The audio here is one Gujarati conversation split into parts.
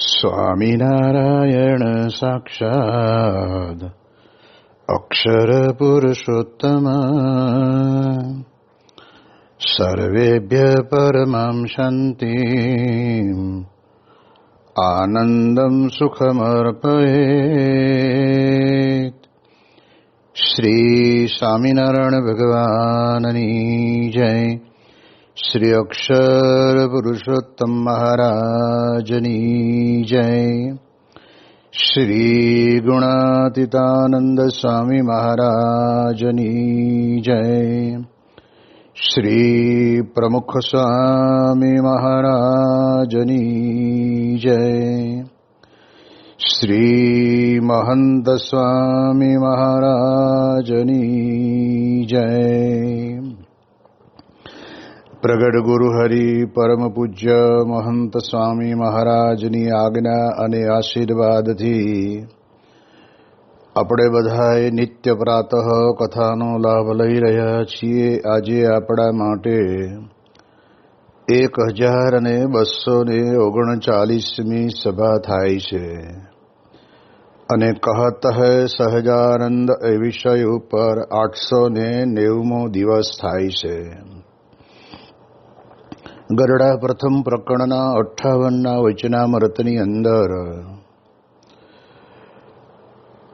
સ્વામિનારાયણ સાક્ષાદ અક્ષર પુરુષોત્તમ સર્વેભ્ય પરમાં શાંતિ આનંદમ સુખમર્પયેત. શ્રી સ્વામિનારાયણ ભગવાનની જય. શ્રી અક્ષર પુરુષોત્તમ મહારાજની જય. શ્રી ગુણાતીતાનંદ સ્વામી મહારાજની જય. શ્રી પ્રમુખ સ્વામી મહારાજની જય. શ્રી મહંત સ્વામી મહારાજની જય. પ્રગટ ગુરુ હરિ પરમ પૂજ્ય મહંત સ્વામી મહારાજની આજ્ઞા અને આશીર્વાદથી આપણે બધાએ નિત્ય પ્રાતઃ કથાનો લાભ લઈ રહ્યા છીએ. આજે આપણા માટે 1239મી સભા થાય છે અને કહત હૈ સહજાનંદ એ વિષય ઉપર 890મો દિવસ થાય છે. ગરડા પ્રથમ પ્રકરણના 58ના વચનામૃતની અંદર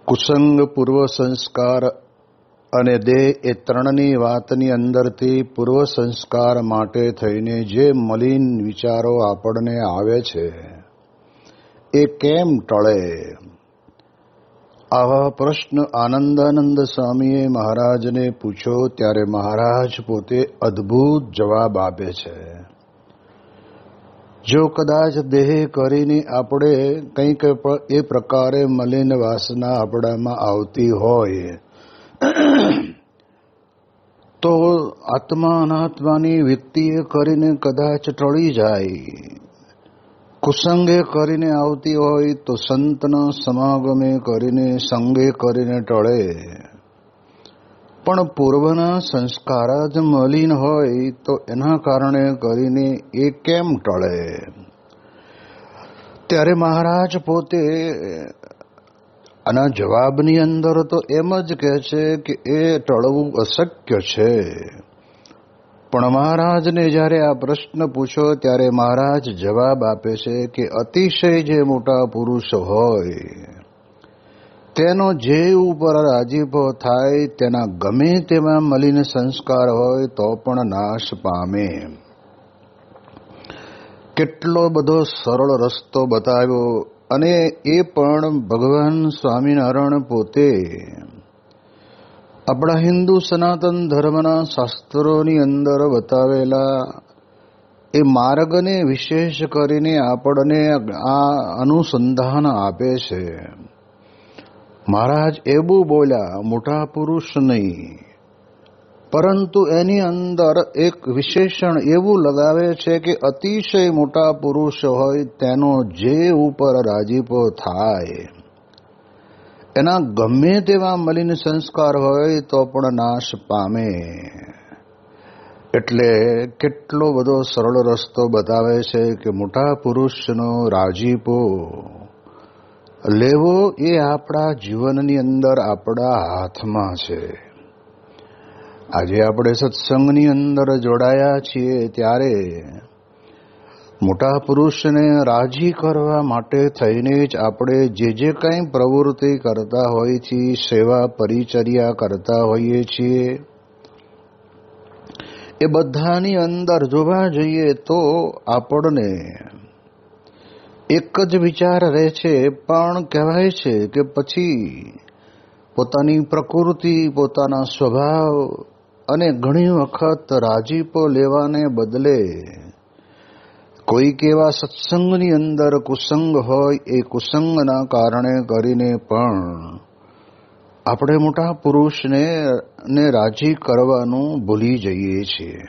કુસંગ, પૂર્વ સંસ્કાર અને દેહ એ ત્રણની વાતની અંદરથી પૂર્વ સંસ્કાર માટે થઈને જે મલિન વિચારો આપણને આવે છે એ કેમ ટળે, આવા પ્રશ્ન આનંદાનંદ સ્વામીએ મહારાજને પૂછ્યો ત્યારે મહારાજ પોતે અદ્ભુત જવાબ આપે છે. જો કદાચ દેહ કરીને આપણે કંઈક એ પ્રકારે મલિન વાસના આપણામાં આવતી હોય તો આત્મા અનાત્માની વ્યક્તિએ કરીને કદાચ ટળી જાય. કુસંગે કરીને આવતી હોય તો સંતના સમાગમે કરીને, સંગે કરીને ટળે. પણ પૂર્વના સંસ્કાર જ મલિન હોય તો એના કારણે કરીને એ કેમ ટળે? ત્યારે મહારાજ પોતે આના જવાબની અંદર તો એમ જ કહે છે કે એ ટળવું અશક્ય છે. પણ મહારાજને જ્યારે આ પ્રશ્ન પૂછ્યો ત્યારે મહારાજ જવાબ આપે છે કે અતિશય જે મોટા પુરુષ હોય તેનો જે ઉપર રાજીપો થાય તેના ગમે તેમાં મલિન સંસ્કાર હોય તો પણ નાશ પામે. કેટલો બધો સરળ રસ્તો બતાવ્યો અને એ પણ ભગવાન સ્વામિનારાયણ પોતે આપણા હિન્દુ સનાતન ધર્મના શાસ્ત્રોની અંદર બતાવેલા એ માર્ગને વિશેષ કરીને આપણને આ અનુસંધાન આપે છે. મહારાજ એવું બોલ્યા, મોટા પુરુષ નહીં, પરંતુ એની અંદર એક વિશેષણ એવું લગાવે છે કે અતિશય મોટા પુરુષ હોય તેનો જે ઉપર રાજીપો થાય, એના ગમે તેવા મલિન સંસ્કાર હોય તો પણ નાશ પામે. એટલે કેટલો બધો સરળ રસ્તો બતાવે છે કે મોટા પુરુષનો રાજીપો લેવો એ આપણા જીવનની અંદર આપણા હાથમાં છે. આજે આપણે સત્સંગની અંદર જોડાયા છીએ ત્યારે મોટા પુરુષને રાજી કરવા માટે થઈને જ આપણે જે કંઈ પ્રવૃત્તિ કરતા હોઈએ છીએ, સેવા પરિચર્યા કરતા હોઈએ છીએ, એ બધાની અંદર જોવા જઈએ તો આપણને એક જ વિચાર રહે છે. પણ કહેવાય છે કે પછી પોતાની પ્રકૃતિ, પોતાના સ્વભાવ અને ઘણી વખત રાજીપો લેવાને બદલે કોઈક એવા સત્સંગની અંદર કુસંગ હોય, એ કુસંગના કારણે કરીને પણ આપણે મોટા પુરુષને રાજી કરવાનું ભૂલી જઈએ છીએ.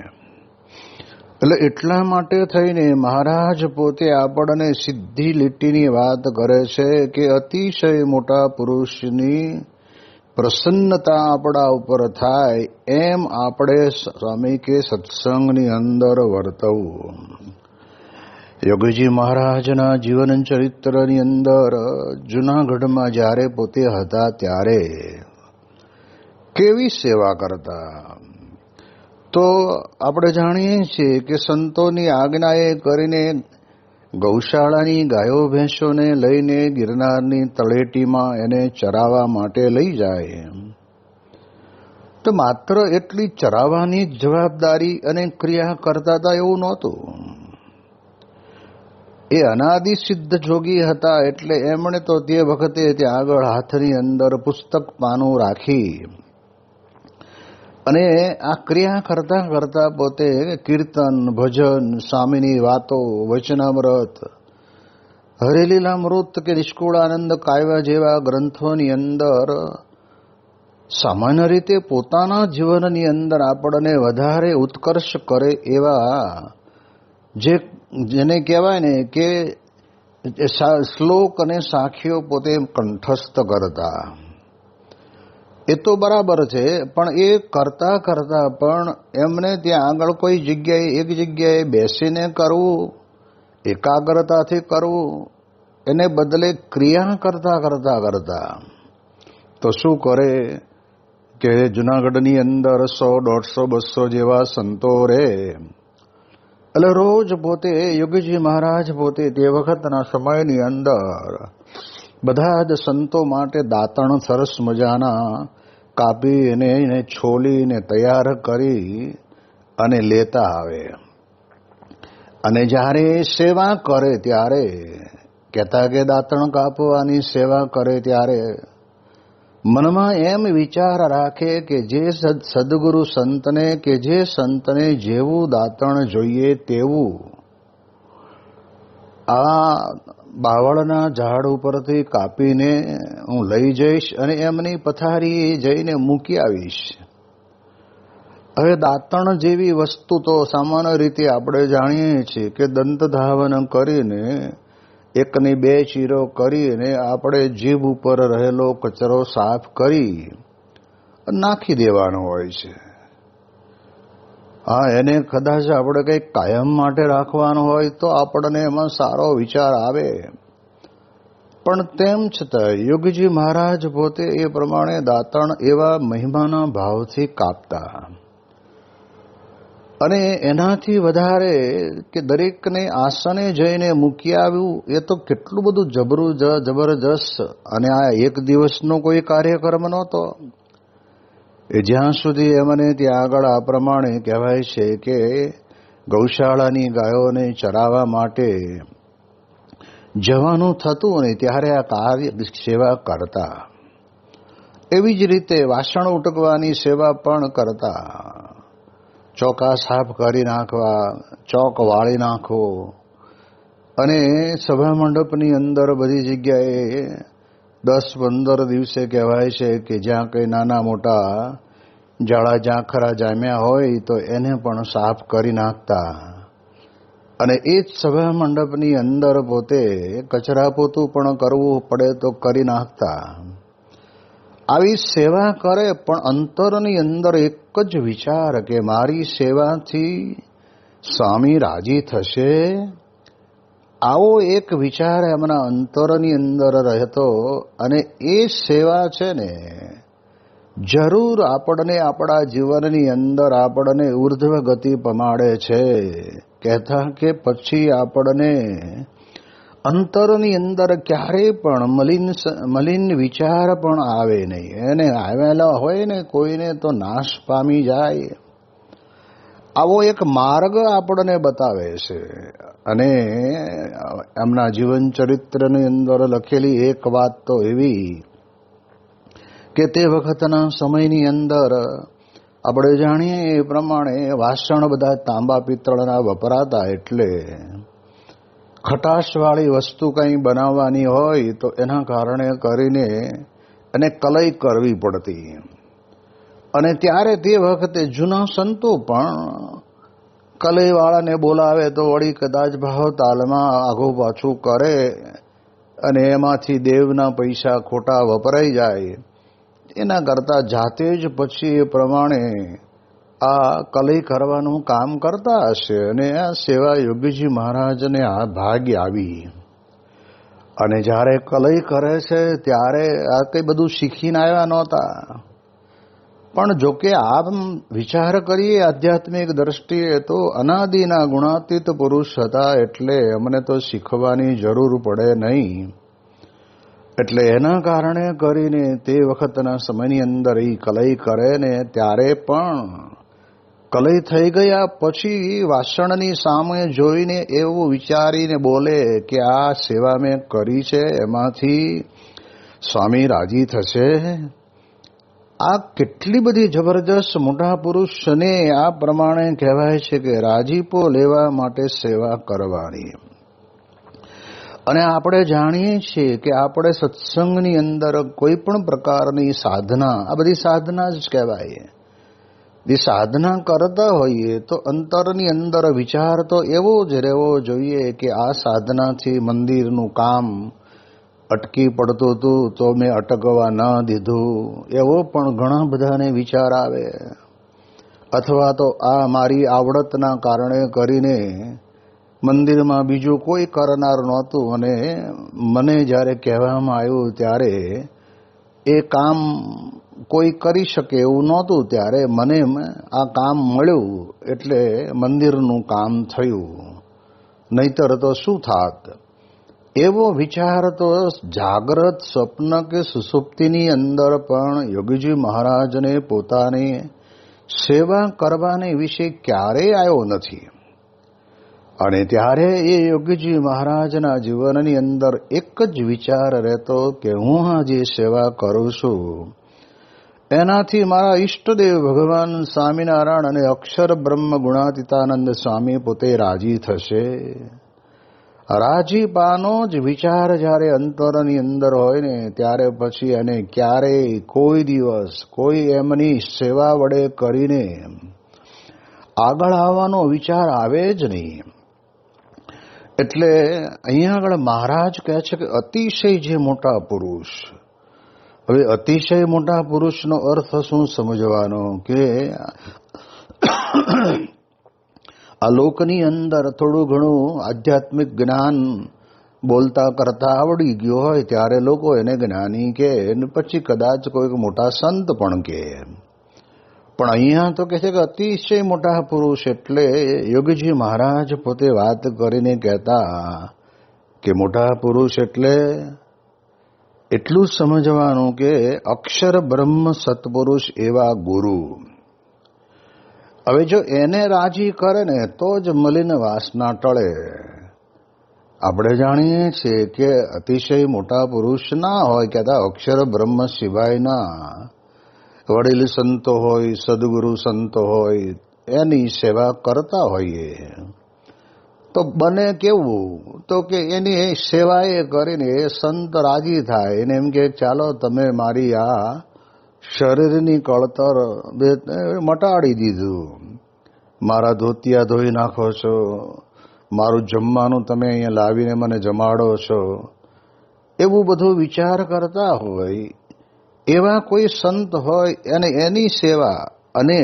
એટલે એટલા માટે થઈને મહારાજ પોતે આપણને સીધી લીટીની વાત કરે છે કે અતિશય મોટા પુરુષની પ્રસન્નતા આપણા ઉપર થાય એમ આપણે સ્વામી કે સત્સંગની અંદર વર્તવું. યોગીજી મહારાજના જીવન ચરિત્રની અંદર જૂનાગઢમાં જ્યારે પોતે હતા ત્યારે કેવી સેવા કરતા, તો આપણે જાણીએ છીએ કે સંતોની આજ્ઞાએ કરીને ગૌશાળાની ગાયો ભેંસોને લઈને ગિરનારની તળેટીમાં એને ચરાવવા માટે લઈ જાય, તો માત્ર એટલી ચરાવવાની જ જવાબદારી અને ક્રિયા કરતા હતા એવું નહોતું. એ અનાદિ સિદ્ધ જોગી હતા એટલે એમણે તો તે વખતે ત્યાં આગળ હાથની અંદર પુસ્તક પાનું રાખી અને આ ક્રિયા કરતા કરતા પોતે કીર્તન, ભજન, સ્વામીની વાતો, વચનામૃત, હરેલીલામૃત કે નિષ્કુળાનંદ કાવ્ય જેવા ગ્રંથોની અંદર સામાન્ય રીતે પોતાના જીવનની અંદર આપણને વધારે ઉત્કર્ષ કરે એવા જેને કહેવાય ને કે શ્લોક અને સાખીઓ પોતે કંઠસ્થ કરતા. એ તો બરાબર છે, પણ એ કરતા કરતા પણ એમને ત્યાં આગળ કોઈ જગ્યાએ એક જગ્યાએ બેસીને કરવું, એકાગ્રતાથી કરવું, એને બદલે ક્રિયા કરતા કરતા કરતા તો શું કરે કે જૂનાગઢની અંદર 100, 150, 200 જેવા સંતો રહે એટલે રોજ પોતે યોગીજી મહારાજ પોતે તે વખતના સમયની અંદર બધા જ સંતો માટે દાંતણ સરસ મજાના કાપી એને છોલીને તૈયાર કરી અને લેતા આવે અને જ્યારે સેવા કરે ત્યારે કહેતા કે દાંતણ કાપવાની સેવા કરે ત્યારે મનમાં એમ વિચાર રાખે કે જે સદગુરુ સંતને કે જે સંતને જેવું દાંતણ જોઈએ તેવું આ બાવળના ઝાડ ઉપરથી કાપીને હું લઈ જઈશ અને એમની પથારી જઈને મૂકી આવીશ. હવે દાંતણ જેવી વસ્તુ તો સામાન્ય રીતે આપણે જાણીએ છીએ કે દંત ધાવન કરીને એકની 2 ચીરો કરીને આપણે જીભ ઉપર રહેલો કચરો સાફ કરી નાખી દેવાનો હોય છે. હા, એને કદાચ આપણે કંઈક કાયમ માટે રાખવાનું હોય તો આપણને એમાં સારો વિચાર આવે, પણ તેમ છતાં યોગીજી મહારાજ પોતે એ પ્રમાણે દાંતણ એવા મહિમાના ભાવથી કાપતા અને એનાથી વધારે કે દરેકને આસને જઈને મૂકી આવ્યું એ તો કેટલું બધું જબરજસ્ત. અને આ એક દિવસનો કોઈ કાર્યક્રમ નહોતો. એ જ્યાં સુધી એમને ત્યાં આગળ આ પ્રમાણે કહેવાય છે કે ગૌશાળાની ગાયોને ચરાવવા માટે જવાનું થતું ને ત્યારે આ કાર્ય સેવા કરતા. એવી જ રીતે વાસણ ઉટકવાની સેવા પણ કરતા. ચોકા સાફ કરી નાખવા, ચોક વાળી નાખવો અને સભા મંડપની અંદર બધી જગ્યાએ 10-15 દિવસે કહેવાય છે કે જ્યાં કંઈ નાના મોટા જાળા ઝાંખરા જામ્યા હોય તો એને પણ સાફ કરી નાખતા અને એ જ સભા મંડપની અંદર પોતે કચરા પોતું પણ કરવું પડે તો કરી નાખતા. આવી સેવા કરે પણ અંતરની અંદર એક જ વિચાર કે મારી સેવાથી સ્વામી રાજી થશે, આવો એક વિચાર એમના અંતરની અંદર રહેતો. અને એ સેવા છે ને જરૂર આપણને આપણા જીવનની અંદર આપણને ઉર્ધ્વ ગતિ પમાડે છે. કહેતા કે પછી આપણને અંતરની અંદર ક્યારેય પણ મલિન વિચાર પણ આવે નહીં. એને આવેલા હોય ને કોઈને તો નાશ પામી જાય. આવો એક માર્ગ આપણને બતાવે છે. અને એમના જીવન ચરિત્રની અંદર લખેલી એક વાત તો એવી કે તે વખતના સમયની અંદર આપણે જાણીએ એ પ્રમાણે વાસણ બધા તાંબા પિત્તળના વપરાતા, એટલે ખટાશવાળી વસ્તુ કંઈ બનાવવાની હોય તો એના કારણે કરીને એને કલઈ કરવી પડતી. અને ત્યારે તે વખતે જૂના સંતો પણ કલઈવાળાને બોલાવે તો વળી કદાચ ભાવ તાલમાં આઘું પાછું કરે અને એમાંથી દેવના પૈસા ખોટા વપરાઈ જાય. એના કરતાં જાતે જ પછી એ પ્રમાણે આ કલઈ કરવાનું કામ કરતા હશે અને આ સેવા યોગીજી મહારાજને આ ભાગ્ય આવી અને જ્યારે કલઈ કરે છે ત્યારે આ કંઈ બધું શીખીને આવ્યા નહોતા. પણ જોકે આમ વિચાર કરીએ આધ્યાત્મિક દ્રષ્ટિએ તો અનાદિના ગુણાતીત પુરુષ હતા એટલે અમને તો શીખવાની જરૂર પડે નહીં. એટલે એના કારણે કરીને તે વખતના સમયની અંદર એ કલઈ કરે ને ત્યારે પણ કલઈ થઈ ગયા પછી વાસણની સામે જોઈને એવું વિચારીને બોલે કે આ સેવા મેં કરી છે એમાંથી સ્વામી રાજી થશે. આ કેટલી બધી જબરજસ્ત મોટા પુરુષને આ પ્રમાણે કહેવાય છે કે રાજીપો લેવા માટે સેવા કરવાની. અને આપણે જાણીએ છીએ કે આપણે સત્સંગની અંદર કોઈ પણ પ્રકારની સાધના, આ બધી સાધના જ કહેવાય. જે સાધના કરતા હોઈએ તો અંતરની અંદર વિચાર તો એવો જ રહેવો જોઈએ કે આ સાધનાથી મંદિરનું કામ અટકી પડતું હતું તો મેં અટકવા ન દીધું, એવો પણ ઘણા બધાને વિચાર આવે. અથવા તો આ મારી આવડતના કારણે કરીને મંદિરમાં બીજું કોઈ કરનાર નહોતું અને મને જ્યારે કહેવામાં આવ્યું ત્યારે એ કામ કોઈ કરી શકે એવું નહોતું, ત્યારે મને આ કામ મળ્યું એટલે મંદિરનું કામ થયું, નહીતર તો શું થાત. એવો વિચાર તો જાગ્રત, સ્વપ્ન કે સુષુપ્તિની અંદર પણ યોગીજી મહારાજને પોતાની સેવા કરવાને વિશે ક્યારેય આવ્યો નથી. અને ત્યારે એ યોગીજી મહારાજના જીવનની અંદર એક જ વિચાર રહેતો કે હું આ જે સેવા કરું છું એનાથી મારા ઈષ્ટદેવ ભગવાન સ્વામિનારાયણ અને અક્ષર બ્રહ્મ ગુણાતીતાનંદ સ્વામી પોતે રાજી થશે. રાજીપાનો જ વિચાર જ્યારે અંતરની અંદર હોય ને ત્યારે પછી એને ક્યારેય કોઈ દિવસ કોઈ એમની સેવા વડે કરીને આગળ આવવાનો વિચાર આવે જ નહીં. એટલે અહીંયા આગળ મહારાજ કહે છે કે અતિશય જે મોટા પુરુષ. હવે અતિશય મોટા પુરુષનો અર્થ શું સમજવાનો કે આ લોકની અંદર થોડું ઘણું આધ્યાત્મિક જ્ઞાન બોલતા કરતા આવડી ગયું હોય ત્યારે લોકો એને જ્ઞાની કહે અને પછી કદાચ કોઈક મોટા સંત પણ કહે. પણ અહીંયા તો કહે છે કે અતિશય મોટા પુરુષ એટલે યોગીજી મહારાજ પોતે વાત કરીને કહેતા કે મોટા પુરુષ એટલે એટલું જ સમજવાનું કે અક્ષર બ્રહ્મ સત્પુરુષ એવા ગુરુ. હવે જો એને રાજી કરે ને તો જ મલિન વાસના ટળે. આપણે જાણીએ છીએ કે અતિશય મોટા પુરુષ ના હોય, કહેતા અક્ષર બ્રહ્મ સિવાયના વડીલ સંતો હોય, સદગુરુ સંતો હોય, એની સેવા કરતા હોઈએ તો બને કેવું તો કે એની સેવા એ કરીને એ સંત રાજી થાય. એને એમ કે ચાલો તમે મારી આ શરીરની કળતર મટાડી દીધું, મારા ધોતિયા ધોઈ નાખો છો, મારું જમવાનું તમે અહીંયા લાવીને મને જમાડો છો, એવું બધું વિચાર કરતા હોય એવા કોઈ સંત હોય અને એની સેવા અને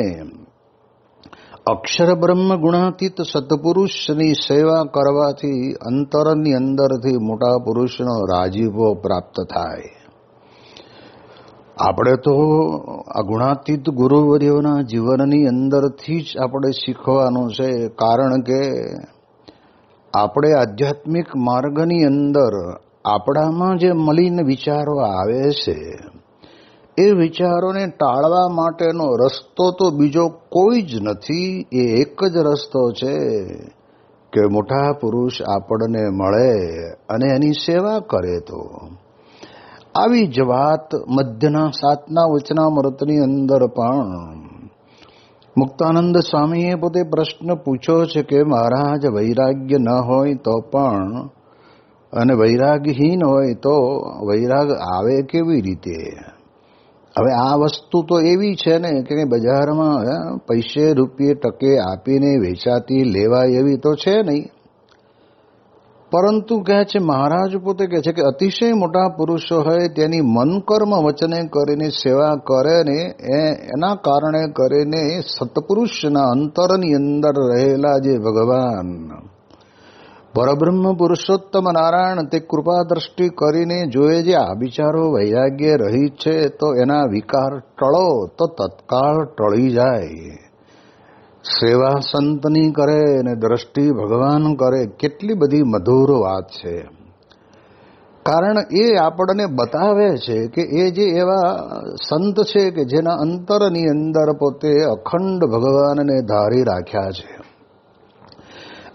અક્ષર બ્રહ્મ ગુણાતીત સત્પુરુષની સેવા કરવાથી અંતરની અંદરથી મોટા પુરુષનો રાજીપો પ્રાપ્ત થાય. આપણે તો આ ગુણાતીત ગુરુવર્યોના જીવનની અંદરથી જ આપણે શીખવાનું છે. કારણ કે આપણે આધ્યાત્મિક માર્ગની અંદર આપણામાં જે મલિન વિચારો આવે છે એ વિચારોને ટાળવા માટેનો રસ્તો તો બીજો કોઈ જ નથી. એ એક જ રસ્તો છે કે મોટા પુરુષ આપણને મળે અને એની સેવા કરે. તો આવી જ વાત મધ્યના 7ના વચનામૃતની અંદર પણ મુક્તાનંદ સ્વામીએ પોતે પ્રશ્ન પૂછ્યો છે કે મહારાજ વૈરાગ્ય ન હોય તો પણ અને વૈરાગહીન હોય તો વૈરાગ આવે કેવી રીતે? હવે આ વસ્તુ તો એવી છે ને કે બજારમાં પૈસે રૂપિયે ટકે આપીને વેચાતી લેવાય એવી તો છે નહીં. પરંતુ કહે છે મહારાજ પોતે કહે છે કે અતિશય મોટા પુરુષો હોય તેની મન કર્મ વચને કરીને સેવા કરે ને એના કારણે કરીને સત્પુરુષના અંતરની અંદર રહેલા જે ભગવાન પરબ્રહ્મ પુરુષોત્તમ નારાયણ તે કૃપા દ્રષ્ટિ કરીને જોયે જે આ બિચારો વૈરાગ્ય રહી છે તો એના વિકાર ટળો તો તત્કાળ ટળી જાય. સેવા સંતની કરે ને દ્રષ્ટિ ભગવાન કરે, કેટલી બધી મધુર વાત છે. કારણ એ આપણને બતાવે છે કે એ જે એવા સંત છે કે જેના અંતરની અંદર પોતે અખંડ ભગવાનને ધારી રાખ્યા છે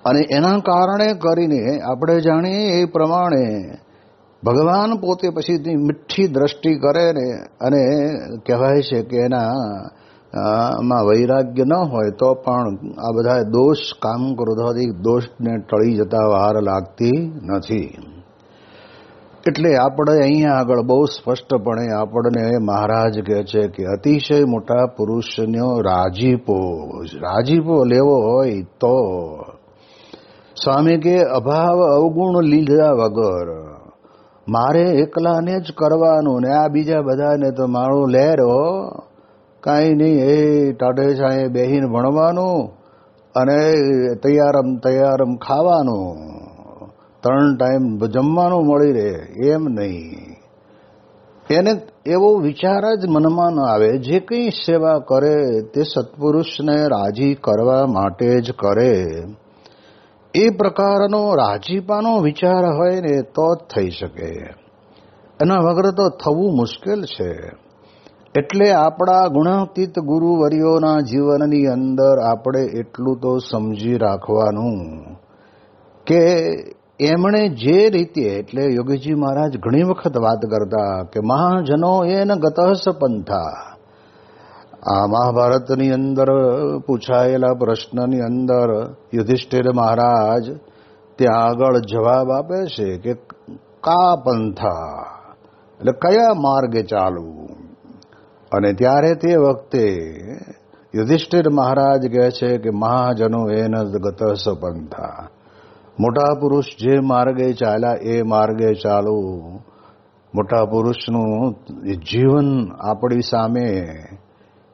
અને એના કારણે કરીને આપણે જાણીએ એ પ્રમાણે ભગવાન પોતે પછી મીઠી દ્રષ્ટિ કરે ને અને કહેવાય છે કે એના માં વૈરાગ્ય ન હોય તો પણ આ બધા દોષ કામ ક્રોધાદી દોષને ટળી જતા વાર લાગતી નથી. એટલે આપણે અહીંયા આગળ બહુ સ્પષ્ટપણે આપણને મહારાજ કહે છે કે અતિશય મોટા પુરુષનો રાજીપો લેવો હોય તો સ્વામી કે અભાવ અવગુણ લીધા વગર મારે એકલાને જ કરવાનું ને આ બીજા બધાને તો મારું લેરો કાંઈ નહીં, એ ટાઢે છાંયે બેહીને ભણવાનું અને તૈયારમ ખાવાનું, 3 ટાઈમ જમવાનું મળી રહે એમ નહીં. એને એવો વિચાર જ મનમાં ન આવે. જે કંઈ સેવા કરે તે સત્પુરુષને રાજી કરવા માટે જ કરે. એ પ્રકારનો રાજીપાનો વિચાર હોય ને તો જ થઈ શકે, એના વગર તો થવું મુશ્કેલ છે. એટલે આપણા ગુણાતીત ગુરુવર્યોના જીવનની અંદર આપણે એટલું તો સમજી રાખવાનું કે એમણે જે રીતે, એટલે યોગીજી મહારાજ ઘણી વખત વાત કરતા કે મહાજનો એન ગતઃ પંથા. આ મહાભારતની અંદર પૂછાયેલા પ્રશ્નની અંદર યુધિષ્ઠિર મહારાજ ત્યાં આગળ જવાબ આપે છે કે કા પંથા, એટલે કયા માર્ગે ચાલવું. અને ત્યારે તે વખતે યુધિષ્ઠિર મહારાજ કહે છે કે મહાજનો એન ગતઃ પંથા, મોટા પુરુષ જે માર્ગે ચાલ્યા એ માર્ગે ચાલવું. મોટા પુરુષનું જીવન આપણી સામે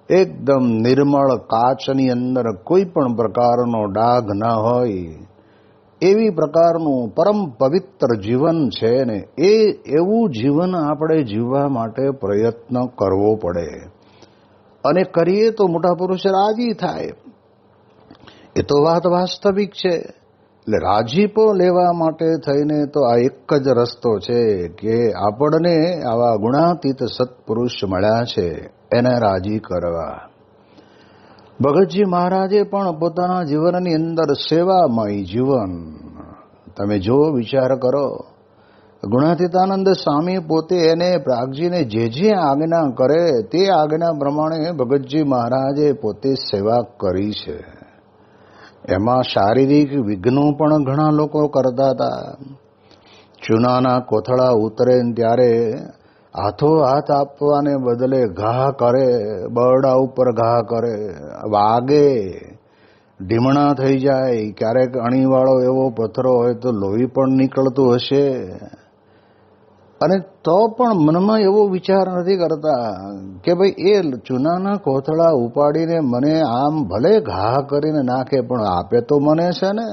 એકદમ નિર્મળ કાચની અંદર કોઈ પણ પ્રકારનો ડાઘ ન હોય એવી પ્રકારનું પરમ પવિત્ર જીવન છે ને એ એવું જીવન આપણે જીવવા માટે પ્રયત્ન કરવો પડે. અને કરીએ તો મોટા પુરુષ રાજી થાય. એ તો વાત વાસ્તવિક છે. એટલે રાજીપો લેવા માટે થઈને તો આ એક જ રસ્તો છે કે આપણને આવા ગુણાતીત સત્પુરુષ મળ્યા છે એને રાજી કરવા. ભગતજી મહારાજે પણ પોતાના જીવનની અંદર સેવામય જીવન, તમે જો વિચાર કરો, ગુણાતીતાનંદ સ્વામી પોતે એને પ્રાગજીને જે આજ્ઞા કરે તે આજ્ઞા પ્રમાણે ભગતજી મહારાજે પોતે સેવા કરી છે. એમાં શારીરિક વિઘ્નો પણ ઘણા લોકો કરતા હતા. ચૂનાના કોથળા ઉતરે ત્યારે હાથો હાથ આપવાને બદલે ઘા કરે, બરડા ઉપર ઘા કરે, વાગે, ઢીમણા થઈ જાય. ક્યારેક અણીવાળો એવો પથ્થરો હોય તો લોહી પણ નીકળતું હશે. અને તો પણ મનમાં એવો વિચાર નથી કરતા કે ભાઈ એ ચૂનાના કોથળા ઉપાડીને મને આમ ભલે ઘા કરીને નાખે પણ આપે તો મને છે ને,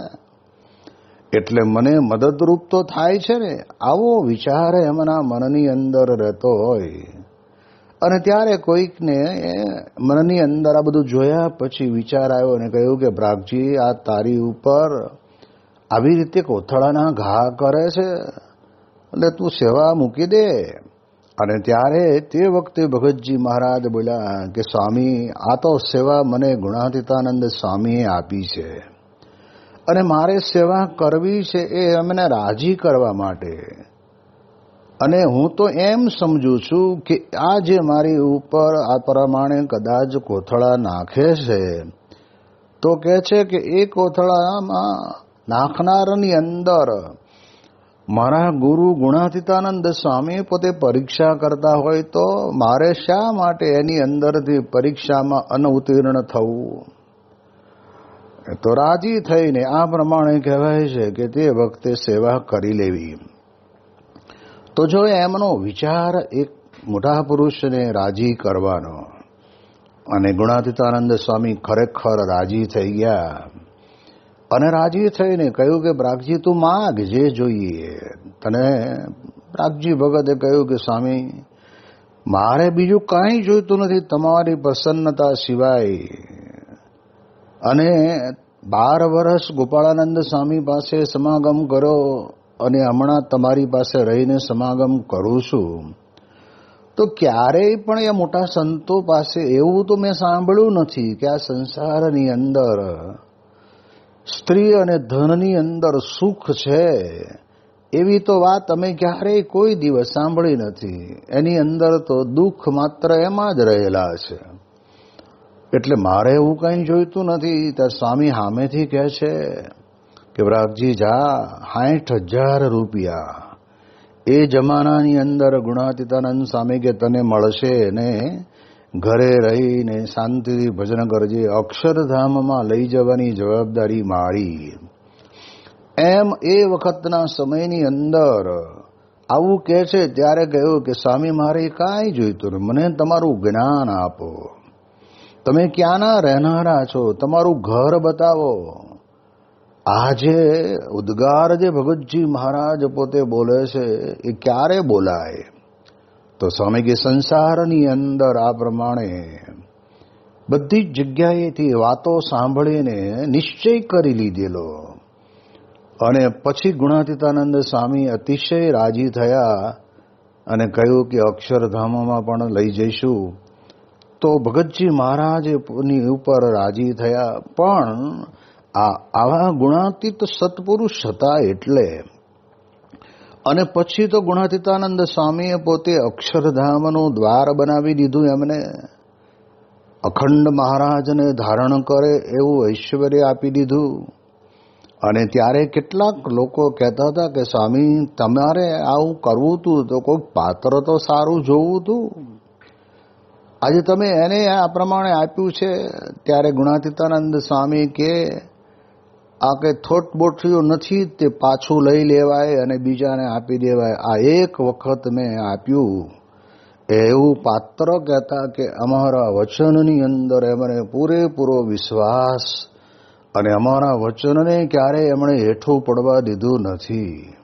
એટલે મને મદદરૂપ તો થાય છે ને. આવો વિચાર એમના મનની અંદર રહેતો હોય. અને ત્યારે કોઈકને મનની અંદર આ બધું જોયા પછી વિચાર આવ્યો અને કહ્યું કે પ્રાગજી, આ તારી ઉપર આવી રીતે કોથળાના ઘા કરે છે એટલે તું સેવા મૂકી દે. અને ત્યારે તે વખતે ભગતજી મહારાજ બોલ્યા કે સ્વામી, આ તો સેવા મને ગુણાતીતાનંદ સ્વામીએ આપી છે અને મારે સેવા કરવી છે એ અમને રાજી કરવા માટે. અને હું તો એમ સમજું છું કે આ જે મારી ઉપર આ પ્રમાણે કદાચ કોથળા નાખે છે તો કહે છે કે એ કોથળામાં નાખનારની અંદર મારા ગુરુ ગુણાતીતાનંદ સ્વામી પોતે પરીક્ષા કરતા હોય તો મારે શા માટે એની અંદરથી પરીક્ષામાં અનઉત્તીર્ણ થવું. તો રાજી થઈને આ પ્રમાણે કહેવાય છે કે તે વખતે સેવા કરી લેવી. તો જો એમનો વિચાર એક મોટા પુરુષને રાજી કરવાનો, અને ગુણાતીતાનંદ સ્વામી ખરેખર રાજી થઈ ગયા અને રાજી થઈને કહ્યું કે પ્રાગજી તું માગ જે જોઈએ તને. પ્રાગજી ભગતે કહ્યું કે સ્વામી મારે બીજું કાંઈ જોઈતું નથી તમારી પ્રસન્નતા સિવાય. અને 12 વર્ષ ગોપાળાનંદ સ્વામી પાસે સમાગમ કરો અને હમણાં તમારી પાસે રહીને સમાગમ કરું છું. તો ક્યારેય પણ એ મોટા સંતો પાસે એવું તો મેં સાંભળ્યું નથી કે આ સંસારની અંદર સ્ત્રી અને ધનની અંદર સુખ છે, એવી તો વાત અમે ક્યારેય કોઈ દિવસ સાંભળી નથી. એની અંદર તો દુઃખ માત્ર એમાં જ રહેલા છે. એટલે મારે એવું કંઈ જોઈતું નથી. ત્યારે સ્વામી સામેથી કહે છે કે પ્રાગજી જા 60,000 રૂપિયા એ જમાનાની અંદર ગુણાતીતાનંદ સ્વામી કે તને મળશે ને ઘરે રહીને શાંતિથી ભજન કરજે, અક્ષરધામમાં લઈ જવાની જવાબદારી મારી. એમ એ વખતના સમયની અંદર આવું કહે છે. ત્યારે કહ્યું કે સ્વામી મારે કાંઈ જોઈતું નહીં, મને તમારું જ્ઞાન આપો. તમે ક્યાંના રહેનારા છો, તમારું ઘર બતાવો. આજે ઉદ્ગાર જે ભગતજી મહારાજ પોતે બોલે છે એ ક્યારે બોલાય? તો સ્વામી કે સંસારની અંદર આ પ્રમાણે બધી જ જગ્યાએથી વાતો સાંભળીને નિશ્ચય કરી લીધેલો. અને પછી ગુણાતીતાનંદ સ્વામી અતિશય રાજી થયા અને કહ્યું કે અક્ષરધામમાં પણ લઈ જઈશું. તો ભગતજી મહારાજની ઉપર રાજી થયા. પણ આવા ગુણાતીત સત્પુરુષ હતા એટલે. અને પછી તો ગુણાતીતાનંદ સ્વામીએ પોતે અક્ષરધામનું દ્વાર બનાવી દીધું. એમને અખંડ મહારાજને ધારણ કરે એવું ઐશ્વર્ય આપી દીધું. અને ત્યારે કેટલાક લોકો કહેતા હતા કે સ્વામી તમારે આવું કરવું હતું તો કોઈક પાત્ર તો સારું જોવું હતું. આજે તમે એને આ પ્રમાણે આપ્યું છે. ત્યારે ગુણાતીતાનંદ સ્વામી કે આ કંઈ થોટબોઠિયું નથી, તે પાછું લઈ લેવાય અને બીજાને આપી દેવાય. આ એક વખત મેં આપ્યું એવું પાત્ર કહેતા કે અમારા વચનની અંદર એમને પૂરેપૂરો વિશ્વાસ અને અમારા વચનને ક્યારેય એમણે હેઠું પડવા દીધું નથી.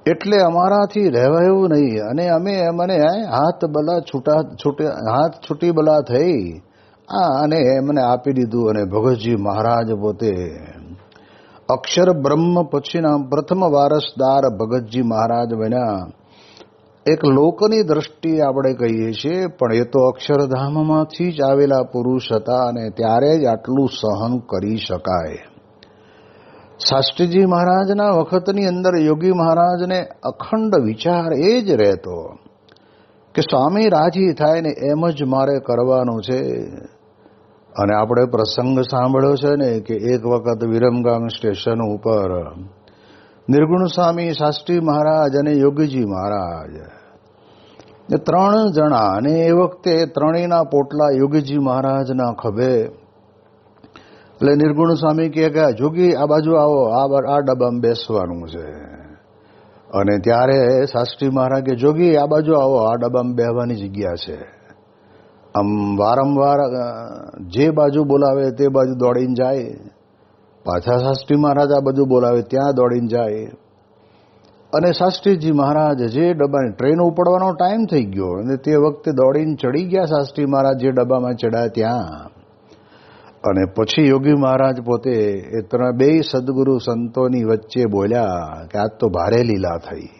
એટલે અમારાથી રહેવાયું નહીં. અને અમે એમને હાથ છૂટી બલા થઈ અને એમને આપી દીધું. અને ભગતજી મહારાજ પોતે અક્ષર બ્રહ્મ પછીના પ્રથમ વારસદાર ભગતજી મહારાજ બન્યા. એક લોકની દ્રષ્ટિએ આપણે કહીએ છીએ, પણ એ તો અક્ષરધામમાંથી જ આવેલા પુરુષ હતા અને ત્યારે જ આટલું સહન કરી શકાય. શાસ્ત્રીજી મહારાજના વખતની અંદર યોગી મહારાજને અખંડ વિચાર એ જ રહેતો કે સ્વામી રાજી થાય ને એમ જ મારે કરવાનું છે. અને આપણે પ્રસંગ સાંભળ્યો છે ને કે એક વખત વિરમગામ સ્ટેશન ઉપર નિર્ગુણ સ્વામી, શાસ્ત્રી મહારાજ અને યોગીજી મહારાજ એ 3 જણા. અને એ વખતે ત્રણેયના પોટલા યોગીજી મહારાજના ખભે. એટલે નિર્ગુણ સ્વામી કહે કે જોગી આ બાજુ આવો, આ ડબ્બામાં બેસવાનું છે. અને ત્યારે શાસ્ત્રી મહારાજ કે જોગી આ બાજુ આવો, આ ડબ્બામાં બેહવાની જગ્યા છે. આમ વારંવાર જે બાજુ બોલાવે તે બાજુ દોડીને જાય. પાછા શાસ્ત્રી મહારાજ આ બાજુ બોલાવે ત્યાં દોડીને જાય. અને શાસ્ત્રીજી મહારાજ જે ડબ્બાની ટ્રેન ઉપડવાનો ટાઈમ થઈ ગયો અને તે વખતે દોડીને ચડી ગયા શાસ્ત્રી મહારાજ જે ડબ્બામાં ચડ્યા ત્યાં. અને પછી યોગી મહારાજ પોતે એ 2 સદગુરુ સંતોની વચ્ચે બોલ્યા કે આજ તો ભારે લીલા થઈ.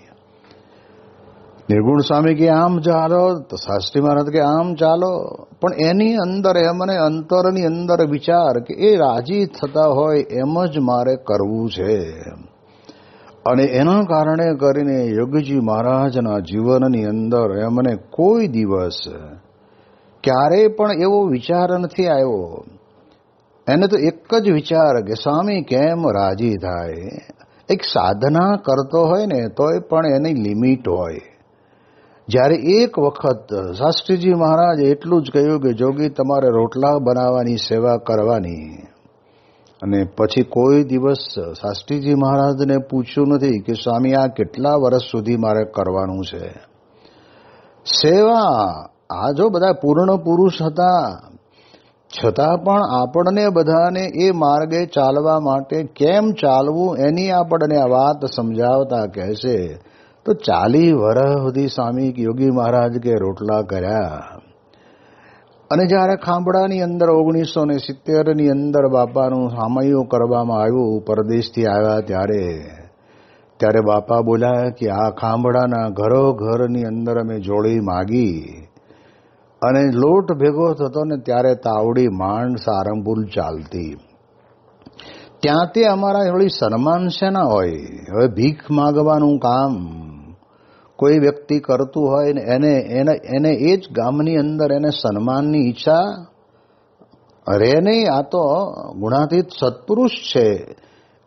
નિર્ગુણ સ્વામી કે આમ ચાલો, તો શાસ્ત્રી મહારાજ કે આમ ચાલો. પણ એની અંદર એમને અંતરની અંદર વિચાર કે એ રાજી થતા હોય એમ જ મારે કરવું છે. અને એના કારણે કરીને યોગીજી મહારાજના જીવનની અંદર એમને કોઈ દિવસ ક્યારેય પણ એવો વિચાર નથી આવ્યો. એને તો એક જ વિચાર કે સ્વામી કેમ રાજી થાય. એક સાધના કરતો હોય ને તોય પણ એની લિમિટ હોય. જ્યારે એક વખત શાસ્ત્રીજી મહારાજ એટલું જ કહ્યું કે જોગી તમારે રોટલા બનાવવાની સેવા કરવાની. અને પછી કોઈ દિવસ શાસ્ત્રીજી મહારાજને પૂછ્યું નથી કે સ્વામી આ કેટલા વર્ષ સુધી મારે કરવાનું છે સેવા. આ જો બધા પૂર્ણ પુરુષ હતા, છતાં પણ આપણને બધાને એ માર્ગે ચાલવા માટે કેમ ચાલવું એની આપણને આ વાત સમજાવતા કહેશે. તો 40 વર્ષ સુધી સ્વામી યોગી મહારાજ કે રોટલા કર્યા. અને જ્યારે ખાંભડાની અંદર 1970ની અંદર બાપાનું સામૈયું કરવામાં આવ્યું, પરદેશથી આવ્યા ત્યારે બાપા બોલ્યા કે આ ખાંભડાના ઘરોઘરની અંદર અમે જોડી માગી અને લોટ ભેગો થતો ને ત્યારે તાવડી માંડ સારંગપુર ચાલતી. ત્યાંથી અમારા વળી સન્માન શેના હોય? હવે ભીખ માગવાનું કામ કોઈ વ્યક્તિ કરતું હોય ને એને એ જ ગામની અંદર એને સન્માનની ઈચ્છા અરે નહીં. આ તો ગુણાતીત સત્પુરુષ છે.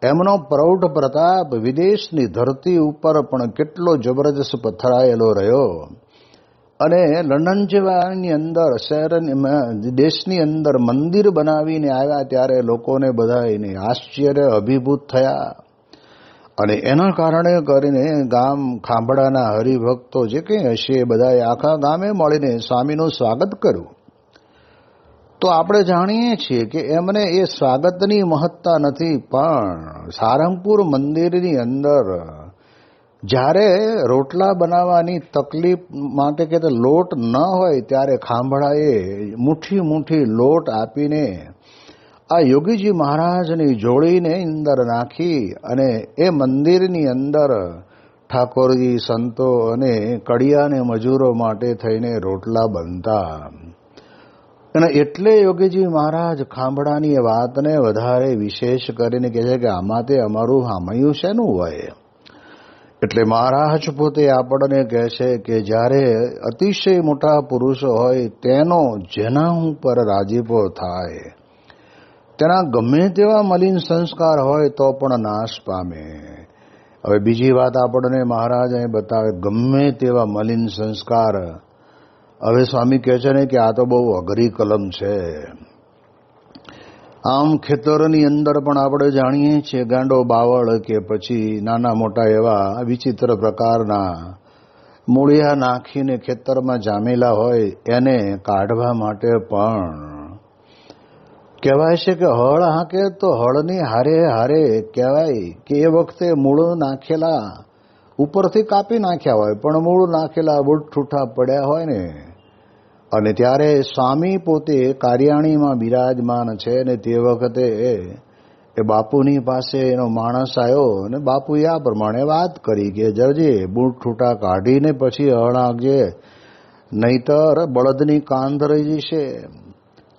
એમનો પ્રૌઢ પ્રતાપ વિદેશની ધરતી ઉપર પણ કેટલો જબરજસ્ત પથરાયેલો રહ્યો. અને લંડન જેવાની અંદર દેશની અંદર મંદિર બનાવીને આવ્યા ત્યારે લોકોને બધાને આશ્ચર્ય અભિભૂત થયા. અને એના કારણે કરીને ગામ ખાંભડાના હરિભક્તો જે કંઈ હશે એ બધાએ આખા ગામે મળીને સ્વામીનું સ્વાગત કર્યું. તો આપણે જાણીએ છીએ કે એમને એ સ્વાગતની મહત્તા નથી, પણ સારંગપુર મંદિરની અંદર જ્યારે રોટલા બનાવવાની તકલીફ માટે કે લોટ ન હોય ત્યારે ખાંભળાએ મુઠ્ઠી લોટ આપીને આ યોગીજી મહારાજની જોડીને અંદર નાખી અને એ મંદિરની અંદર ઠાકોરજી, સંતો અને કડિયાને મજૂરો માટે થઈને રોટલા બનતા. અને એટલે યોગીજી મહારાજ ખાંભડાની એ વાતને વધારે વિશેષ કરીને કહે છે કે આમાં તે અમારું હામયું શેનું હોય. એટલે મહારાજ પોતે આપણને કહે છે કે જ્યારે અતિશય મોટા પુરુષો હોય તેનો જેના ઉપર રાજીપો થાય, તેના ગમે તેવા મલિન સંસ્કાર હોય તો પણ નાશ પામે. હવે બીજી વાત આપણને મહારાજ અહીં બતાવે, ગમે તેવા મલિન સંસ્કાર. હવે સ્વામી કહે છે ને કે આ તો બહુ અઘરી કલમ છે. આમ ખેતરની અંદર પણ આપણે જાણીએ છીએ ગાંડો બાવળ કે પછી નાના મોટા એવા વિચિત્ર પ્રકારના મૂળિયા નાખીને ખેતરમાં જામેલા હોય એને કાઢવા માટે પણ કહેવાય છે કે હળ હાંકે તો હળની હારે કહેવાય કે એ વખતે મૂળ નાખેલા ઉપરથી કાપી નાખ્યા હોય પણ મૂળ નાખેલા બુટઠૂઠા પડ્યા હોય ને. અને ત્યારે સ્વામી પોતે કાર્યાણીમાં બિરાજમાન છે ને તે વખતે એ બાપુની પાસે એનો માણસ આવ્યો અને બાપુએ આ પ્રમાણે વાત કરી કે જજે બુટઠૂઠા કાઢીને પછી હળ હાંકજે, નહીતર બળદની કાંધ રહી જશે.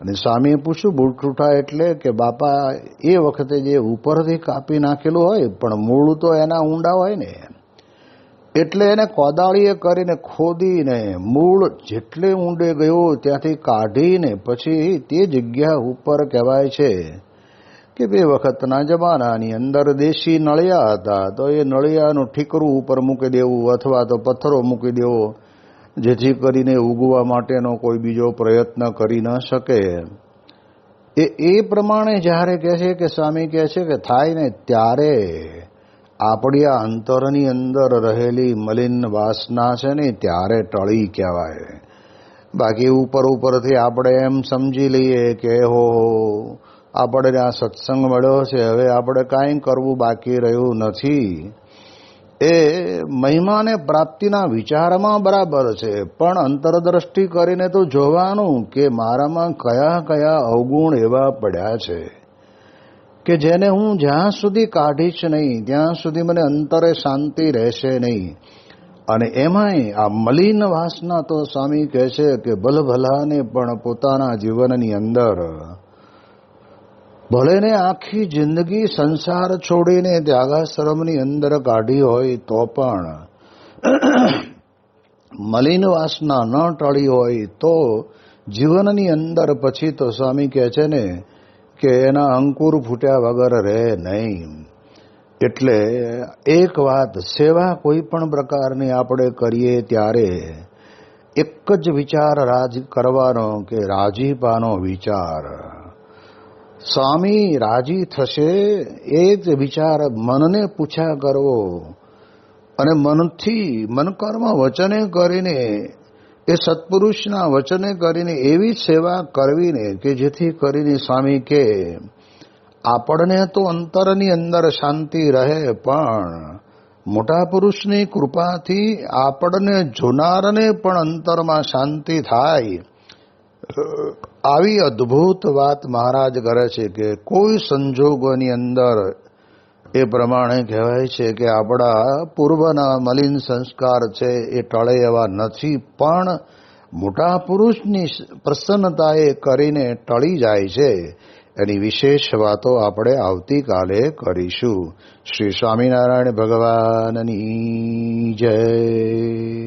અને સ્વામીએ પૂછ્યું બુટઠૂઠા એટલે કે બાપા એ વખતે જે ઉપરથી કાપી નાખેલું હોય પણ મૂળ તો એના ઊંડા હોય ને, એટલે એને કોદાળીએ કરીને ખોદીને મૂળ જેટલે ઊંડે ગયો ત્યાંથી કાઢીને પછી તે જગ્યા ઉપર કહેવાય છે કે બે વખતના જમાનાની અંદર દેશી નળિયા હતા તો એ નળિયાનું ઠીકરું ઉપર મૂકી દેવું અથવા તો પથ્થરો મૂકી દેવો જેથી કરીને ઉગવા માટેનો કોઈ બીજો પ્રયત્ન કરી ન શકે. એ પ્રમાણે જ્યારે કહે છે કે સ્વામી કહે છે કે થાય ને ત્યારે આપણી આ અંતરની અંદર રહેલી મલિન વાસના છે ને ત્યારે ટળી કહેવાય. બાકી ઉપરથી આપણે એમ સમજી લઈએ કે હો આપણે આ સત્સંગ મળ્યો છે, હવે આપણે કાંઈ કરવું બાકી રહ્યું નથી. એ મહિમાને પ્રાપ્તિના વિચારમાં બરાબર છે, પણ અંતરદ્રષ્ટિ કરીને તો જોવાનું કે મારામાં કયા કયા અવગુણ એવા પડ્યા છે કે જેને હું જ્યાં સુધી કાઢીશ નહીં ત્યાં સુધી મને અંતરે શાંતિ રહેશે નહીં. અને એમાંય આ મલિન વાસના તો સ્વામી કહે છે કે ભલભલાને પણ પોતાના જીવનની અંદર ભલે ને આખી જિંદગી સંસાર છોડીને ત્યાગાશ્રમની અંદર કાઢી હોય તો પણ મલિન વાસના ન ટળી હોય તો જીવનની અંદર પછી તો સ્વામી કહે છે ને કે એના અંકુર ફૂટ્યા વગર રહે નહીં. એટલે એક વાત, સેવા કોઈ પણ પ્રકારની આપણે કરીએ ત્યારે એક જ વિચાર કરવાનો કે રાજીપાનો વિચાર. સ્વામી રાજી થશે એ જ વિચાર મનને પૂછ્યા કરવો અને મનથી મન કર્મ વચને કરીને એ સત્પુરુષના વચને કરીને એવી સેવા કરવીને કે જેથી કરીને સ્વામી કે આપણને તો અંતરની અંદર શાંતિ રહે પણ મોટા પુરુષની કૃપાથી આપણને જોનારને પણ અંતરમાં શાંતિ થાય. આવી અદ્ભુત વાત મહારાજ કરે છે કે કોઈ સંજોગોની અંદર એ પ્રમાણે કહેવાય છે કે આપણા પૂર્વના મલિન સંસ્કાર છે એ ટળે એવા નથી, પણ મોટા પુરુષની પ્રસન્નતા એ કરીને ટળી જાય છે. એની વિશેષ વાતો આપણે આવતીકાલે કરીશું. શ્રી સ્વામિનારાયણ ભગવાનની જય.